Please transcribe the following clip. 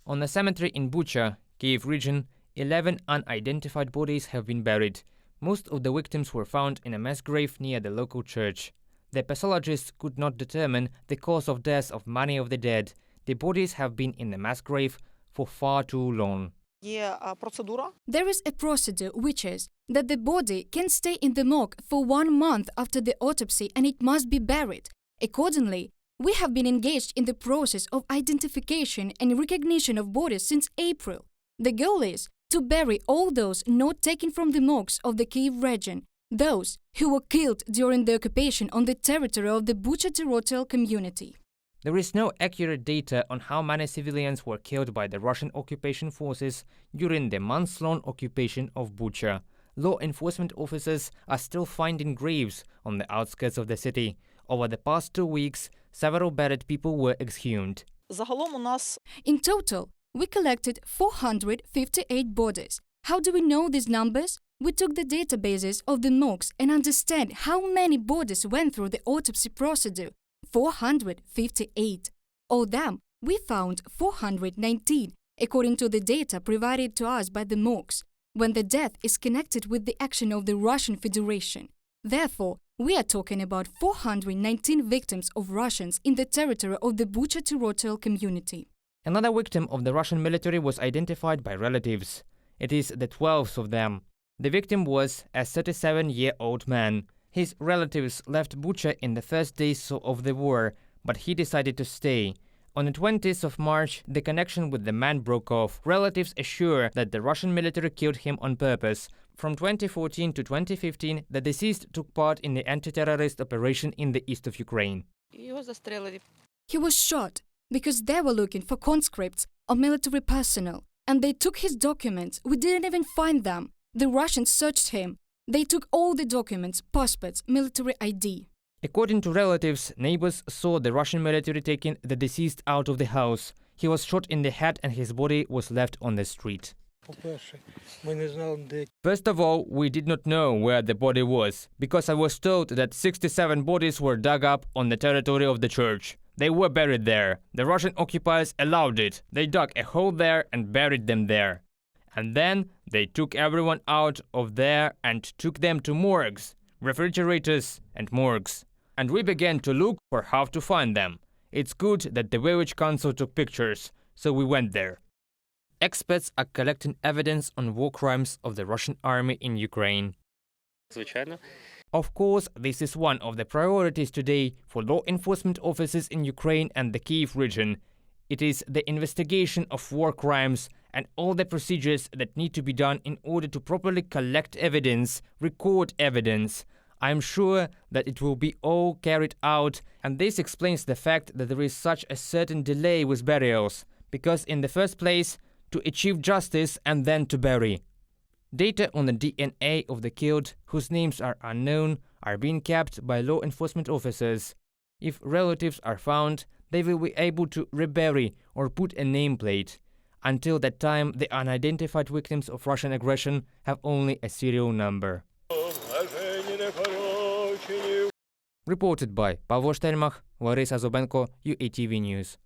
On a cemetery in Bucha, Kyiv region, 11 unidentified bodies have been buried. Most of the victims were found in a mass grave near the local church. The pathologists could not determine the cause of death of many of the dead. The bodies have been in the mass grave for far too long. There is a procedure which is that the body can stay in the morgue for 1 month after the autopsy and it must be buried. Accordingly, we have been engaged in the process of identification and recognition of bodies since April. The goal is to bury all those not taken from the morgues of the Kyiv region, those who were killed during the occupation on the territory of the Bucha territorial community. There is no accurate data on how many civilians were killed by the Russian occupation forces during the months-long occupation of Bucha. Law enforcement officers are still finding graves on the outskirts of the city. Over the past 2 weeks, several buried people were exhumed. In total, we collected 458 bodies. How do we know these numbers? We took the databases of the morgues and understand how many bodies went through the autopsy procedure. 458. Of them, we found 419, according to the data provided to us by the morgues, when the death is connected with the action of the Russian Federation. Therefore, we are talking about 419 victims of Russians in the territory of the Bucha territorial community. Another victim of the Russian military was identified by relatives. It is the 12th of them. The victim was a 37-year-old man. His relatives left Bucha in the first days of the war, but he decided to stay. On the 20th of March, the connection with the man broke off. Relatives assure that the Russian military killed him on purpose. From 2014 to 2015, the deceased took part in the anti-terrorist operation in the east of Ukraine. He was shot because they were looking for conscripts or military personnel, and they took his documents. We didn't even find them. The Russians searched him. They took all the documents, passports, military ID. According to relatives, neighbors saw the Russian military taking the deceased out of the house. He was shot in the head and his body was left on the street. First of all, we did not know where the body was, because I was told that 67 bodies were dug up on the territory of the church. They were buried there. The Russian occupiers allowed it. They dug a hole there and buried them there. And then they took everyone out of there and took them to morgues, refrigerators and morgues. And we began to look for how to find them. It's good that the village council took pictures, so we went there. Experts are collecting evidence on war crimes of the Russian army in Ukraine. Of course, this is one of the priorities today for law enforcement officers in Ukraine and the Kyiv region. It is the investigation of war crimes and all the procedures that need to be done in order to properly collect evidence, record evidence. I am sure that it will be all carried out, and this explains the fact that there is such a certain delay with burials, because in the first place, to achieve justice and then to bury. Data on the DNA of the killed, whose names are unknown, are being kept by law enforcement officers. If relatives are found, they will be able to rebury or put a nameplate. Until that time, the unidentified victims of Russian aggression have only a serial number. Reported by Pavlo Štelmach, Larisa Zobenko, UATV News.